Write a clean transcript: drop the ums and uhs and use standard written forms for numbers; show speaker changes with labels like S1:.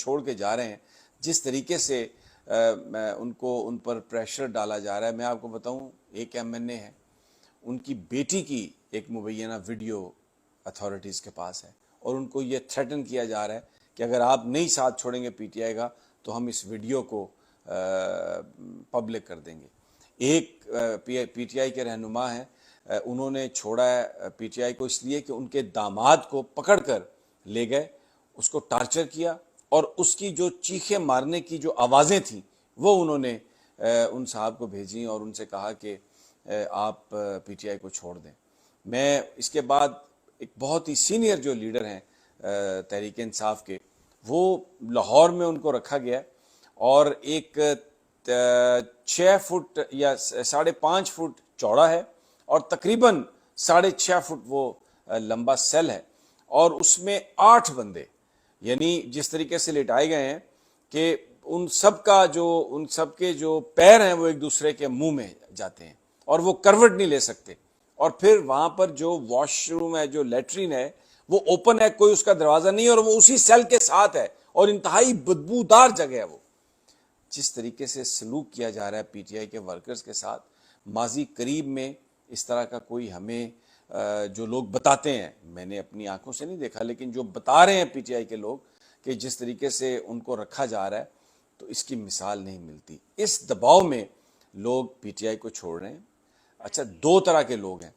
S1: چھوڑ کے جا رہے ہیں، جس طریقے سے ان پر پریشر ڈالا جا رہا ہے. میں آپ کو بتاؤں، ایک MNA ہے، ان کی بیٹی کی ایک مبینہ ویڈیو اتھارٹیز کے پاس ہے، اور ان کو یہ تھریٹن کیا جا رہا ہے کہ اگر آپ نہیں ساتھ چھوڑیں گے PTI کا تو ہم اس ویڈیو کو پبلک کر دیں گے. ایک PTI کے رہنما ہیں، انہوں نے چھوڑا ہے PTI کو اس لیے کہ ان کے داماد کو پکڑ کر لے گئے، اس کو ٹارچر کیا، اور اس کی جو چیخیں مارنے کی جو آوازیں تھیں وہ انہوں نے ان صاحب کو بھیجیں اور ان سے کہا کہ آپ PTI کو چھوڑ دیں. میں اس کے بعد ایک بہت ہی سینئر جو لیڈر ہیں تحریک انصاف کے، وہ لاہور میں ان کو رکھا گیا، اور ایک 6 فٹ یا 5.5 فٹ چوڑا ہے، اور تقریباً 6.5 فٹ وہ لمبا سیل ہے، اور اس میں 8 بندے، یعنی جس طریقے سے لٹائے گئے ہیں کہ ان سب کے جو پیر ہیں وہ ایک دوسرے کے منہ میں جاتے ہیں، اور وہ کروٹ نہیں لے سکتے. اور پھر وہاں پر جو واش روم ہے، جو لیٹرین ہے، وہ اوپن ہے، کوئی اس کا دروازہ نہیں، اور وہ اسی سیل کے ساتھ ہے، اور انتہائی بدبودار جگہ ہے وہ. جس طریقے سے سلوک کیا جا رہا ہے PTI کے ورکرز کے ساتھ، ماضی قریب میں اس طرح کا کوئی ہمیں جو لوگ بتاتے ہیں، میں نے اپنی آنکھوں سے نہیں دیکھا، لیکن جو بتا رہے ہیں PTI کے لوگ کہ جس طریقے سے ان کو رکھا جا رہا ہے، تو اس کی مثال نہیں ملتی. اس دباؤ میں لوگ PTI کو چھوڑ رہے ہیں. اچھا، 2 طرح کے لوگ ہیں.